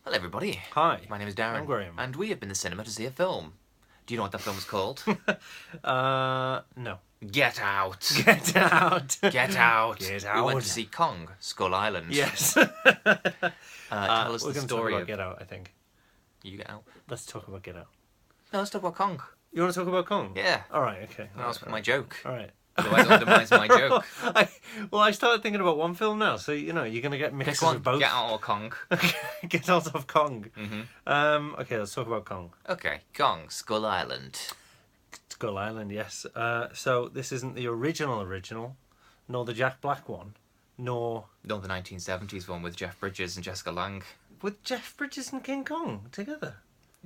Hello everybody. Hi. My name is Darren. I'm Graham. And we have been to the cinema to see a film. Do you know what that film is called? No. Get Out. Get out. Get Out. Get We went out. to see Kong, Skull Island. Yes. Tell us We're the going to talk story about of... Get Out, I think. You Get Out? Let's talk about Get Out. No, let's talk about Kong. You want to talk about Kong? Yeah. All right, okay. That was my joke. All right. Otherwise it undermines my joke. I started thinking about one film now, so, you're going to get mixes Pick one. of both. Get Out or Kong. Get Out of Kong. Mm-hmm. Okay, let's talk about Kong. Okay, Kong, Skull Island. Skull Island, yes. So this isn't the original, nor the Jack Black one, nor... Not the 1970s one with Jeff Bridges and Jessica Lange. with Jeff Bridges and King Kong together.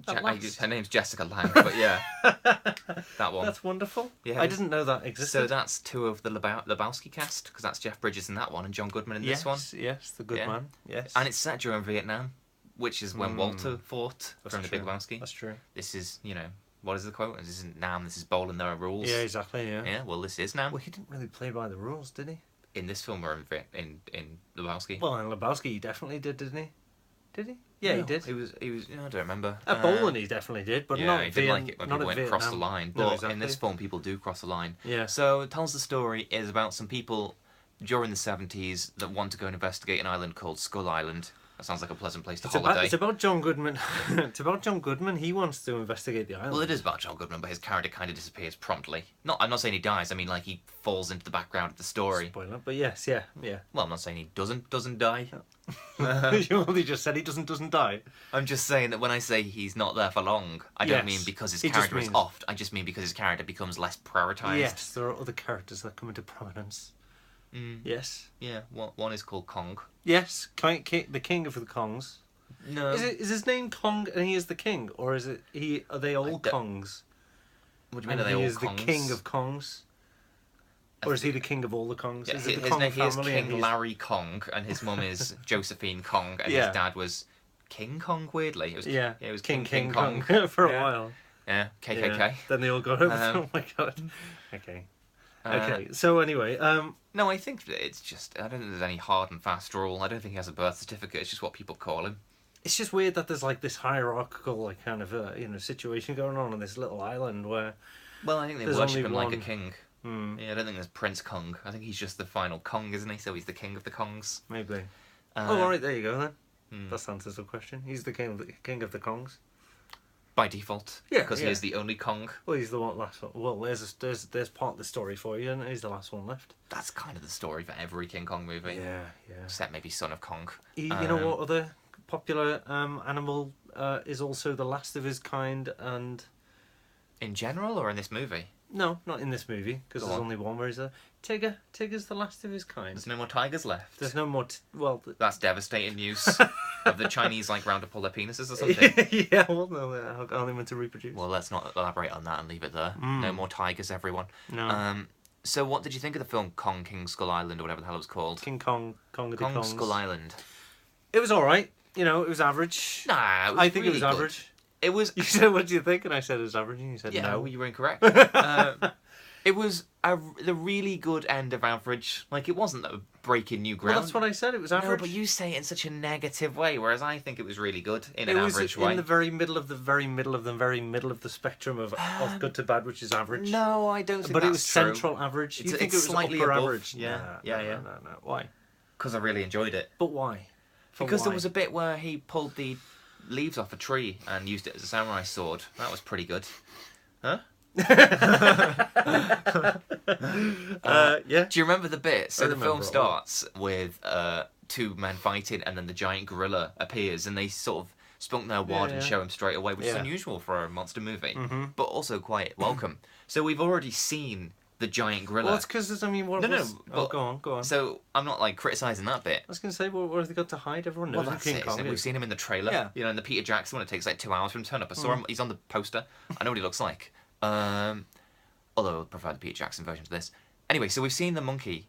Her name's Jessica Lange, but yeah. That one. That's wonderful. Yeah, I didn't know that existed. So that's two of the Lebowski cast, because that's Jeff Bridges in that one and John Goodman in this one. Yes, the good man. Yes. And it's set during Vietnam, which is when Walter fought from the Big Lebowski. That's true. This is, what is the quote? This isn't Nam, this is bowling their rules. Yeah, exactly, yeah. Yeah, well, this is Nam. Well, he didn't really play by the rules, did he? In this film or in Lebowski? Well, in Lebowski he definitely did, didn't he? Did he? Yeah, he did. He was. I don't remember. At bowling he definitely did, but not he didn't like it when not people at went across the Vietnam. line. No, But exactly. in this film, people do cross the line. Yeah. So it tells the story is about some people during the 70s that want to go and investigate an island called Skull Island. That sounds like a pleasant place to holiday. It's about John Goodman. It's about John Goodman. He wants to investigate the island. Well, it is about John Goodman, but his character kind of disappears promptly. I'm not saying he dies. I mean, like, he falls into the background of the story. Spoiler, but yes, yeah. Well, I'm not saying he doesn't die. You only just said he doesn't die. I'm just saying that when I say he's not there for long, I don't mean because his character is off. I just mean because his character becomes less prioritised. Yes, there are other characters that come into prominence. Yes. Yeah, one is called Kong. Yes, the king of the Kongs. No. Is his name Kong and he is the king, or is it are they all Kongs? What do you mean? And Are they all he is Kongs? the king of Kongs, or is he the king of all the Kongs? Yeah, is it the his Kong name is family? King Larry Kong, and his mum is Josephine Kong, and his dad was King Kong. Weirdly, it was King Kong for a while. Yeah, KKK. Yeah. Then they all got over. Oh my god. Okay. So anyway, no, I think that it's just I don't think there's any hard and fast rule. I don't think he has a birth certificate. It's just what people call him. it's just weird that there's like this hierarchical like kind of situation going on this little island where. Well, I think they there's worship only him one. like a king. Yeah, I don't think there's Prince Kong. I think he's just the final Kong, isn't he? So he's the king of the Kongs. Maybe. All right, there you go then. That answers the question. He's the king of the Kongs. By default. Yeah, because he is the only Kong. Well, he's the last one. Well, there's part of the story for you, and he's the last one left. That's kind of the story for every King Kong movie. Yeah. Except maybe Son of Kong. You know what other popular animal is also the last of his kind, and in general, or in this movie? no, not in this movie because there's only one where he's a Tigger. Tigger's the last of his kind. There's no more tigers left. There's no more. That's devastating news. Of the Chinese round up all their penises or something. Yeah, well, no, only meant to reproduce. Well, let's not elaborate on that and leave it there. No more tigers, everyone. No. So what did you think of the film Kong, King Skull Island, or whatever the hell it was called? King Kong, Kong of the Kong Kongs. Skull Island. It was all right. It was average. Nah, it was I think really it was good. average. It was. You said, "What do you think?" And I said it was average, and you said, Yeah, "No." well, you were incorrect. It was the really good end of average. Like, it wasn't breaking new ground. Well, that's what I said. It was average. No, but you say it in such a negative way, whereas I think it was really good in an It was average in way. the very middle of the very middle of the very middle of the spectrum of good to bad, which is average. No, I don't think but that's it was true. central average. You think It's it was slightly upper above. average? Yeah. No. Why? Because I really enjoyed it. But why? Because there was a bit where he pulled the leaves off a tree and used it as a samurai sword. That was pretty good. Huh? Yeah. Do you remember the bit? So the remember film it all. starts with two men fighting, and then the giant gorilla appears, and they sort of spunk their wad and show him straight away, which is unusual for a monster movie, but also quite welcome. So we've already seen the giant gorilla. Well, it's because what? No, Oh, go on. So I'm not criticising that bit. I was going to say, what have they got to hide? Everyone knows Well, who that's King it. Kong So is. we've seen him in the trailer. Yeah. In the Peter Jackson one, it takes 2 hours for him to turn up. I saw him. He's on the poster. I know what he looks like. Although I prefer the Peter Jackson version to this. Anyway, so we've seen the monkey,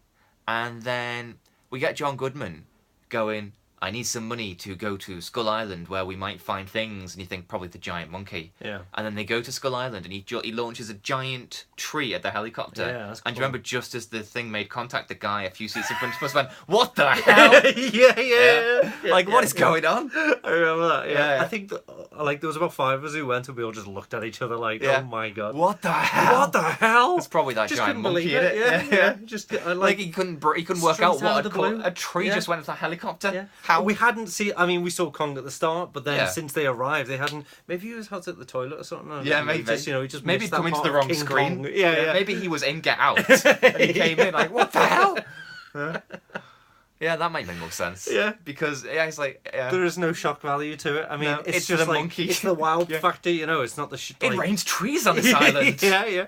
and then we get John Goodman going, I need some money to go to Skull Island where we might find things, and you think probably the giant monkey. Yeah. And then they go to Skull Island, and he launches a giant tree at the helicopter. Yeah, that's cool. And do you remember just as the thing made contact, the guy a few seats in front of us went, "What the hell?" yeah. Like, what is going on? I remember that. Yeah. Yeah. I think like there was about 5 of us who went, and we all just looked at each other like, "Oh my god, What the hell? What the hell?" It's probably that Just giant couldn't monkey believe in it. it. Yeah. Just Like he couldn't work out straight out what of the blue. a tree Yeah. just went into the helicopter. Yeah. How We hadn't seen. I mean, we saw Kong at the start, but then Yeah. since they arrived, they hadn't. Maybe he was out at the toilet or something. Yeah, He maybe. Just, he just maybe missed he'd that come into part the of wrong King screen. Kong. Yeah. Maybe he was in Get Out and he came in like, "What the hell?" Yeah, that might make more sense. Yeah. Because it's like There is no shock value to it. I mean, No, it's it's just the like monkey. it's the wild Yeah. factor, It's not the shit. it rains trees on this island. Yeah.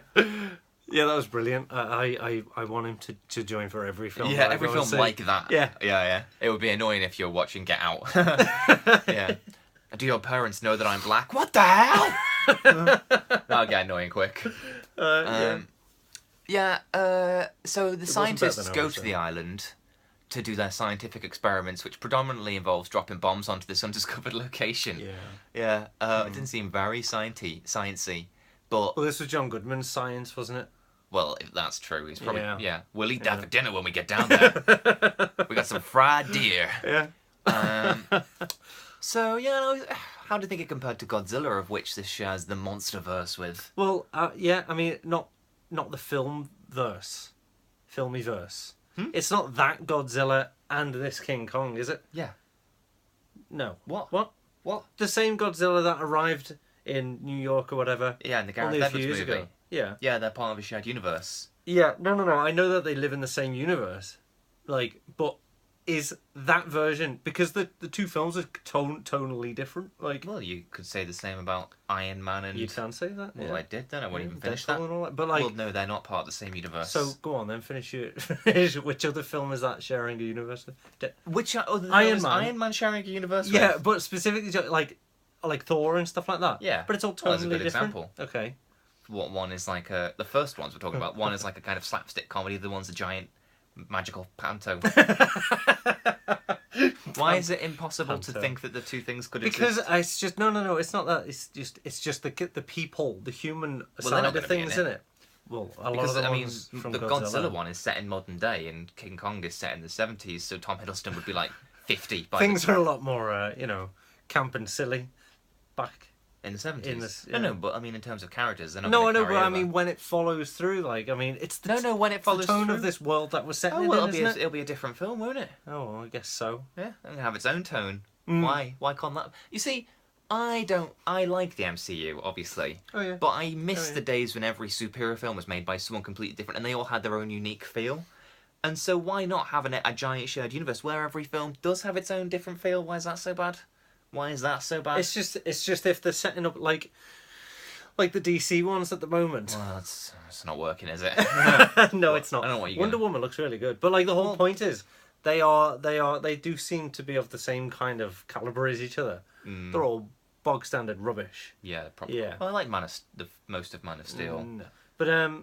Yeah, that was brilliant. I want him to join for every film. Yeah, that I every go film and see. like that. Yeah. It would be annoying if you're watching Get Out. Yeah. Do your parents know that I'm black? What the hell? That'll get annoying quick. So the wasn't better scientists than go ours, to though. the island to do their scientific experiments, which predominantly involves dropping bombs onto this undiscovered location. Yeah. It didn't seem very sciencey, but Well, this was John Goodman's science, wasn't it? well, if that's true. He's probably Yeah. We'll eat that for dinner when we get down there. We got some fried deer. Yeah. So how do you think it compared to Godzilla, of which this shares the monsterverse with? Well, yeah. I mean, not the film verse, filmy verse. It's not that Godzilla and this King Kong, is it? Yeah. No. What? What? The same Godzilla that arrived in New York or whatever. Yeah, in the Gareth only a Evans few years movie. ago. Yeah. Yeah, they're part of a shared universe. Yeah. No. I know that they live in the same universe, but is that version because the two films are tonally different? Like, Well, you could say the same about Iron Man and... you can say that. Well, yeah. I did then. I won't even finish Deadpool that. and all that. But like, Well, no, they're not part of the same universe. so go on then, finish which other film is that sharing a universe with? Which other Iron is Man. Iron Man sharing a universe Yeah, with? but specifically like Thor and stuff like that. Yeah. But it's all Well, that's a totally good different. example. Okay. What one is like the first ones we're talking about. One is like a kind of slapstick comedy. The one's a giant magical panto. Why is it impossible to Panto. think that the two things could Because exist? it's just no. It's not that. It's just the people, the human they're side not of gonna be in things it. in it. Well, a lot Because of the I mean, ones from the Godzilla one is set in modern day, and King Kong is set in the 70s. So Tom Hiddleston would be like 50 by Things are a lot more, camp and silly. Back in the 70s. in this- No, yeah. no, but I mean in terms of characters, they're not. No, I gonna know, carry but I over. mean when it follows through, like it's the No, when it the follows tone through. of this world that we're setting Oh it well, in, isn't it? it'll be a different film, won't it? Oh, well, I guess so. Yeah, it'll have its own tone. Mm. Why can't that? You see, I like the MCU, obviously. Oh yeah. But I miss Oh, yeah. the days when every superhero film was made by someone completely different and they all had their own unique feel. And so why not have a giant shared universe where every film does have its own different feel? Why is that so bad? Why is that so bad? It's just if they're setting up like the DC ones at the moment. Well, it's not working, is it? No, it's not. I don't know what you're Wonder gonna... Woman looks really good, but like the whole point is they do seem to be of the same kind of caliber as each other. They're all bog standard rubbish. Yeah, probably. Yeah. Well, I like most of Man of Steel. No, but no.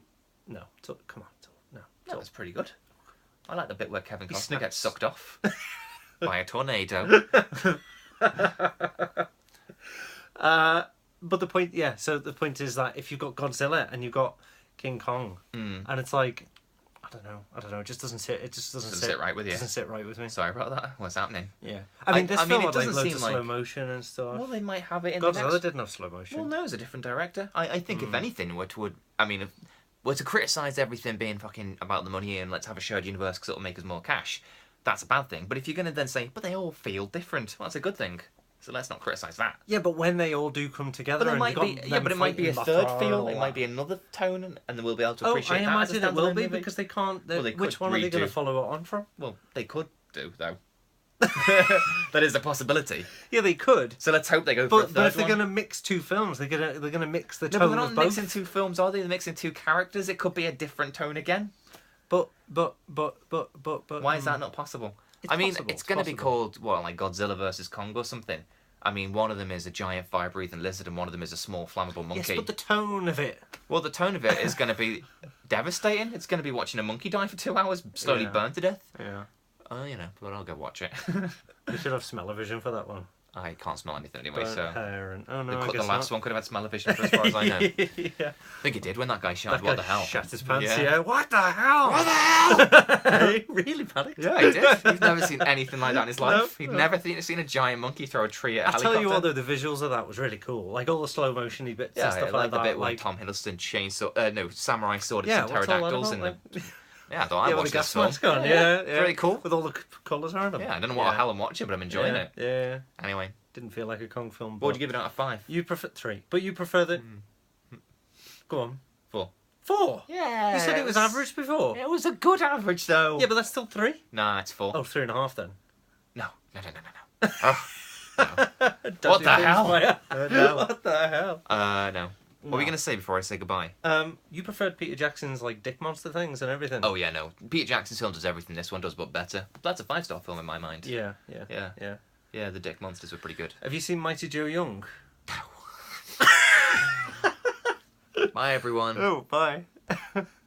Come on, no. That was pretty good. I like the bit where Kevin He Costner snaps. gets sucked off by a tornado. But the point, yeah. So the point is that if you've got Godzilla and you've got King Kong, and it's like, I don't know. It just doesn't sit. It just doesn't sit right with you. Doesn't sit right with me. Sorry about that. What's happening? Yeah. I mean, this I mean, film it had like doesn't loads seem of like- slow motion and stuff. Well, they might have it in the Godzilla next... didn't have slow motion. Well, no, it's a different director. I think if anything, we're to criticise everything being fucking about the money and let's have a shared universe because it'll make us more cash, that's a bad thing. But if you're going to then say, but they all feel different, well, that's a good thing. So let's not criticise that. Yeah, but when they all do come together, But it and might you've be, got yeah, them but it might be a fighting third Mothra feel. and It all might that. be another tone, and then we'll be able to Oh, appreciate I that. imagine as it will standalone be movie. because they can't. Well, they which could one are they going redo. to follow it on from? Well, they could do though. That is a possibility. Yeah, they could. So let's hope they go for a But third if they're one. going to mix two films, they're gonna mix the No, but tone they're of not both. mixing two films, are they? They're mixing two characters. It could be a different tone again. But. Why is that not possible? It's I mean, possible, it's it's going to be possible. called, what, like Godzilla versus Kong or something? I mean, one of them is a giant fire-breathing lizard and one of them is a small flammable monkey. Yes, but the tone of it. Well, the tone of it is going to be devastating. It's going to be watching a monkey die for 2 hours, slowly Yeah. burn to death. Yeah. but I'll go watch it. You should have smell-o-vision for that one. I can't smell anything anyway, Burnt so... hair and... Oh, no, The I guess last not. one could have had smell-o-vision for as far as I know. Yeah. I think it did when that guy shouted, That what guy the hell? shat his pants, Yeah. yeah. What the hell? What the hell? He really panicked. Yeah, he did. He's never seen anything like that in his life. No, He'd no. never seen a giant monkey throw a tree at a I'll helicopter. tell you what, though, the visuals of that was really cool. Like, all the slow-motion-y bits Yeah, and stuff I like like the that. bit where like, Tom Hiddleston samurai sword yeah, some what's all that pterodactyls about? in the... Like, Yeah, I thought I yeah, with watched the this gas film. mask on, yeah. It's really cool. With all the colours around them. Yeah, I don't know what the hell I'm watching, but I'm enjoying it. Yeah. Anyway, Didn't feel like a Kong film. what would you give it out of 5? You prefer 3. But you prefer the... Go on. 4. 4? Yeah. You said it was average before. It was a good average, though. Yeah, but that's still 3? Nah, it's 4. Oh, 3.5 then. No. Oh, no. What the hell? No. What the hell? No. What were we going to say before I say goodbye? You preferred Peter Jackson's like dick monster things and everything. Oh, yeah, no. Peter Jackson's film does everything this one does, but better. That's a 5-star film in my mind. Yeah. Yeah, the dick monsters were pretty good. Have you seen Mighty Joe Young? Bye, everyone. Oh, bye.